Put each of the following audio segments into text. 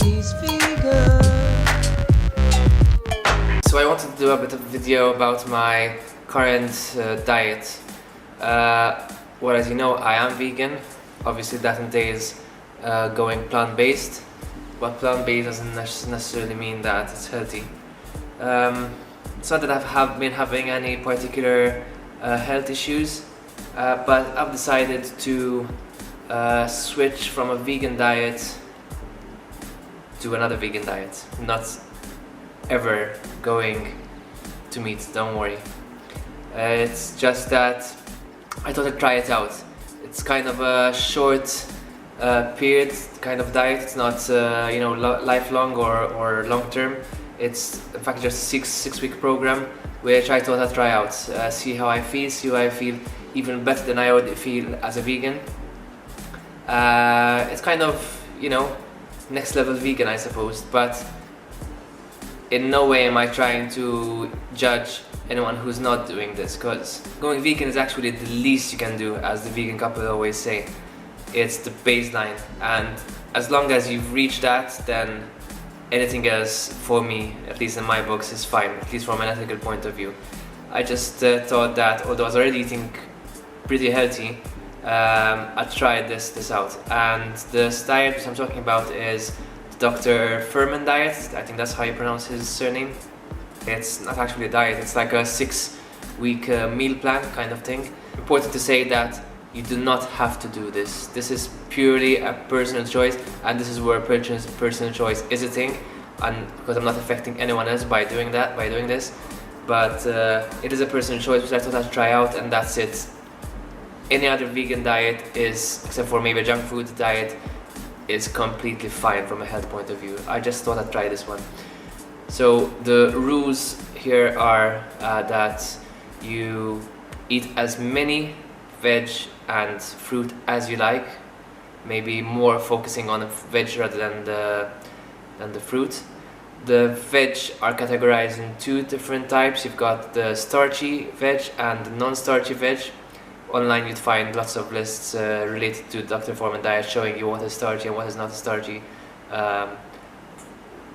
Maltese vegan. So I wanted to do a bit of a video about my current diet. Well, as you know, I am vegan. Obviously that entails going plant-based, but plant-based doesn't necessarily mean that it's healthy. It's not that I have been having any particular health issues, but I've decided to switch from a vegan diet to another vegan diet. Not ever going to meat, don't worry. It's just that I thought I'd try it out. It's kind of a short period kind of diet. It's not lifelong or long term. It's in fact just a six week program which I thought I'd try out, see how I feel even better than I would feel as a vegan. It's kind of, next level vegan, I suppose, but in no way am I trying to judge anyone who's not doing this, because going vegan is actually the least you can do, as the vegan couple always say. It's the baseline, and as long as you've reached that, then anything else, for me, at least in my books, is fine, at least from an ethical point of view. I just thought that, although I was already eating pretty healthy, I'd try this out. And the diet which I'm talking about is Dr. Furman diet. I think that's how you pronounce his surname. It's not actually a diet, it's like a 6 week meal plan kind of thing. Important to say that you do not have to do this. This is purely a personal choice, and this is where personal choice is a thing, and because I'm not affecting anyone else by doing this, but it is a personal choice which I thought I'd try out, and that's it. Any other vegan diet is, except for maybe a junk food diet, is completely fine from a health point of view. I just thought I'd try this one. So the rules here are that you eat as many veg and fruit as you like, maybe more focusing on the veg rather than the fruit. The veg are categorized in 2 different types. You've got the starchy veg and the non-starchy veg. Online you'd find lots of lists related to Dr. Furman diet showing you what is starchy and what is not starchy.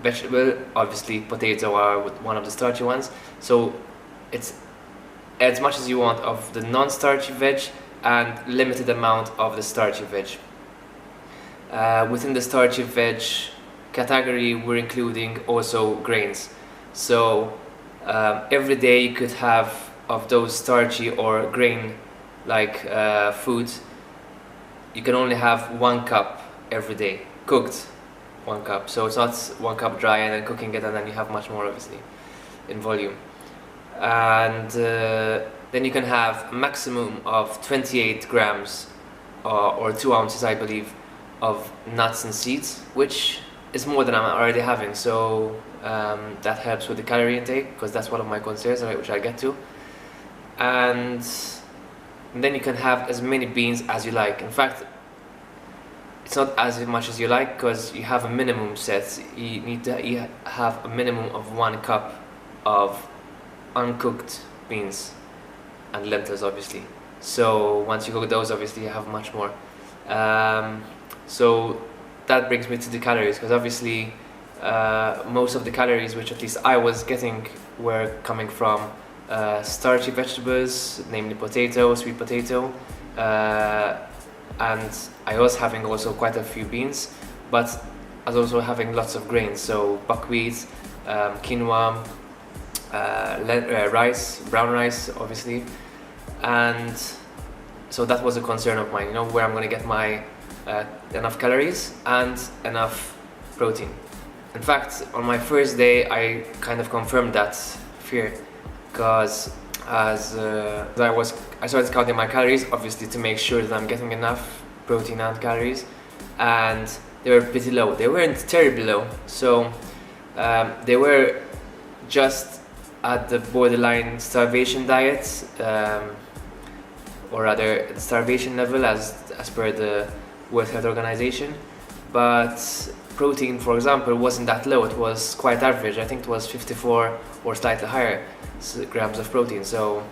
Vegetable, obviously potato are one of the starchy ones. So it's as much as you want of the non-starchy veg and limited amount of the starchy veg. Within the starchy veg category, we're including also grains. So every day you could have of those starchy or grain like food, you can only have 1 cup every day, cooked 1 cup. So it's not 1 cup dry and then cooking it and then you have much more, obviously, in volume. And then you can have a maximum of 28 grams or 2 ounces, I believe, of nuts and seeds, which is more than I'm already having. So that helps with the calorie intake, because that's one of my concerns, which I'll get to. And then you can have as many beans as you like. In fact, it's not as much as you like, because you have a minimum set. You need to have a minimum of 1 cup of uncooked beans and lentils, obviously. So once you cook those, obviously you have much more. So that brings me to the calories, because obviously most of the calories which at least I was getting were coming from starchy vegetables, namely potato, sweet potato, and I was having also quite a few beans, but I was also having lots of grains, so buckwheat, quinoa, rice, brown rice, obviously. And so that was a concern of mine, where I'm going to get my enough calories and enough protein. In fact, on my first day I kind of confirmed that fear, because as I started counting my calories, obviously, to make sure that I'm getting enough protein and calories, and they were pretty low. They weren't terribly low, so they were just at the borderline starvation diet, or rather the starvation level as per the World Health Organization. But protein, for example, wasn't that low. It was quite average. I think it was 54 or slightly higher grams of protein. So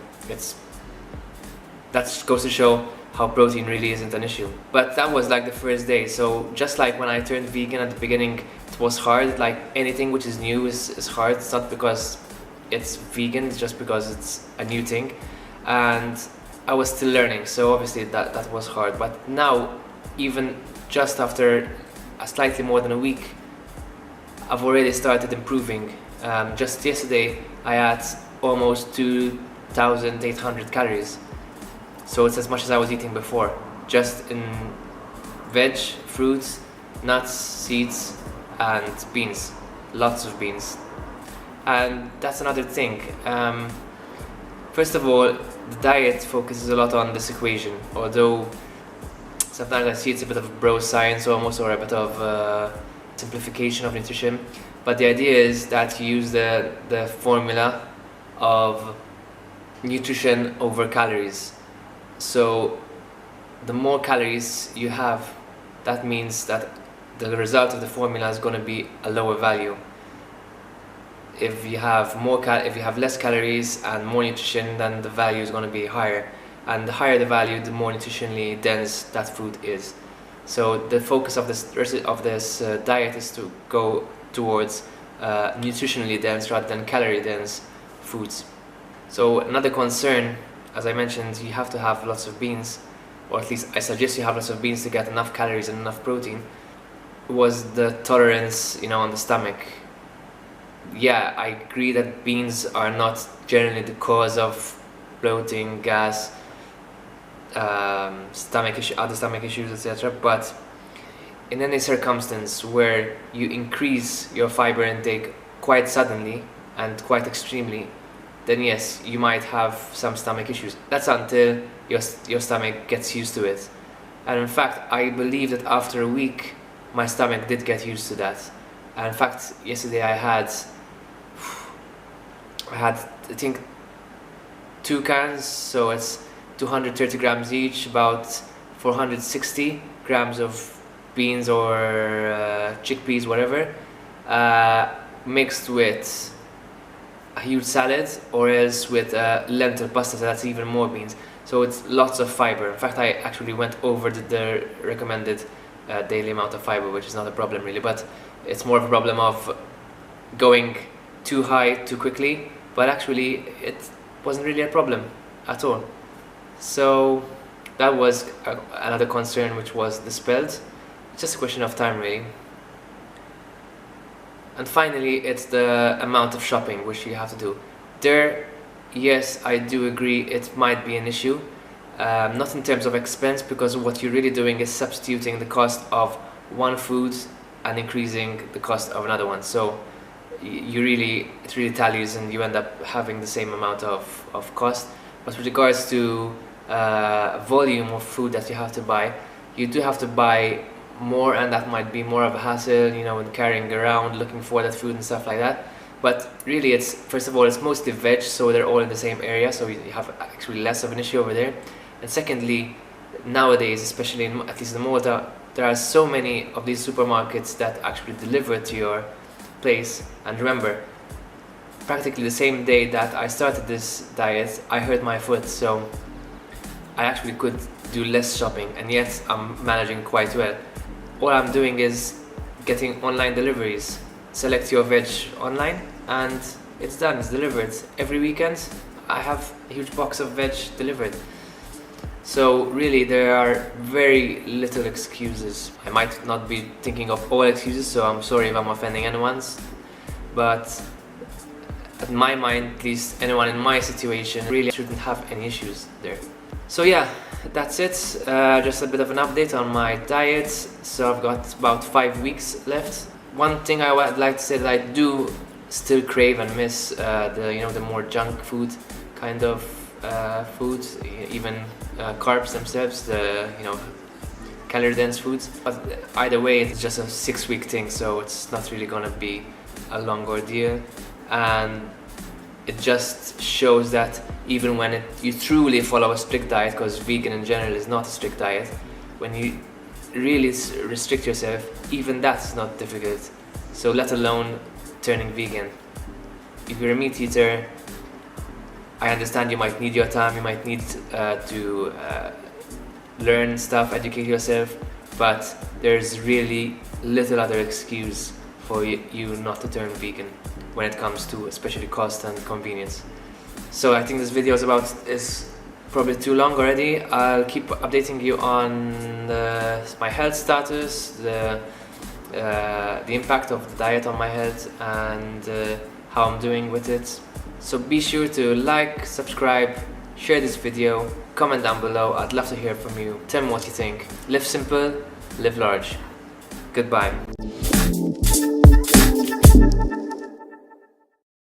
that goes to show how protein really isn't an issue. But that was like the first day. So just like when I turned vegan at the beginning, it was hard. Like anything which is new is hard. It's not because it's vegan, it's just because it's a new thing. And I was still learning, so obviously that was hard. But now, even just after slightly more than a week, I've already started improving. Just yesterday I had almost 2,800 calories. So it's as much as I was eating before, just in veg, fruits, nuts, seeds and beans. Lots of beans. And that's another thing. First of all, the diet focuses a lot on this equation, although sometimes I see it's a bit of bro science almost, or a bit of simplification of nutrition. But the idea is that you use the formula of nutrition over calories. So the more calories you have, that means that the result of the formula is going to be a lower value. If you have less calories and more nutrition, then the value is going to be higher. And the higher the value, the more nutritionally dense that food is. So the focus of this diet is to go towards nutritionally dense rather than calorie dense foods. So another concern, as I mentioned, you have to have lots of beans, or at least I suggest you have lots of beans to get enough calories and enough protein, was the tolerance, on the stomach. Yeah, I agree that beans are not generally the cause of bloating, gas, other stomach issues, etc. But in any circumstance where you increase your fiber intake quite suddenly and quite extremely, then yes, you might have some stomach issues. That's until your stomach gets used to it. And in fact, I believe that after a week, my stomach did get used to that. And in fact, yesterday I had I think 2 cans, so it's 230 grams each, about 460 grams of beans or chickpeas, whatever, mixed with a huge salad, or else with lentil pasta, so that's even more beans. So it's lots of fiber. In fact, I actually went over the recommended daily amount of fiber, which is not a problem really, but it's more of a problem of going too high too quickly. But actually it wasn't really a problem at all. So that was another concern which was dispelled. It's just a question of time really. And finally, it's the amount of shopping which you have to do. There, yes, I do agree it might be an issue. Not in terms of expense, because what you're really doing is substituting the cost of one food and increasing the cost of another one. So it really tallies and you end up having the same amount of cost. But with regards to volume of food that you have to buy, you do have to buy more, and that might be more of a hassle, when carrying around looking for that food and stuff like that. But really, it's, first of all, it's mostly veg, so they're all in the same area, so you have actually less of an issue over there. And secondly, nowadays, especially at least in Malta, there are so many of these supermarkets that actually deliver to your place. And remember, practically the same day that I started this diet, I hurt my foot, so I actually could do less shopping, and yet I'm managing quite well. All I'm doing is getting online deliveries. Select your veg online and it's done, it's delivered. Every weekend I have a huge box of veg delivered. So really there are very little excuses. I might not be thinking of all excuses, so I'm sorry if I'm offending anyone, but in my mind, at least anyone in my situation really shouldn't have any issues there. So yeah, that's it. Just a bit of an update on my diet. So I've got about 5 weeks left. One thing I would like to say, that I do still crave and miss the more junk food kind of foods, even carbs themselves, the calorie dense foods. But either way, it's just a 6-week thing, so it's not really gonna be a long ordeal. And it just shows that even when you truly follow a strict diet, because vegan in general is not a strict diet, when you really restrict yourself, even that's not difficult. So let alone turning vegan. If you're a meat eater, I understand you might need your time, you might need to learn stuff, educate yourself, but there's really little other excuse for you not to turn vegan when it comes to especially cost and convenience. So I think this video is probably too long already. I'll keep updating you on my health status, the impact of the diet on my health, and how I'm doing with it. So be sure to like, subscribe, share this video, comment down below. I'd love to hear from you. Tell me what you think. Live simple, live large. Goodbye.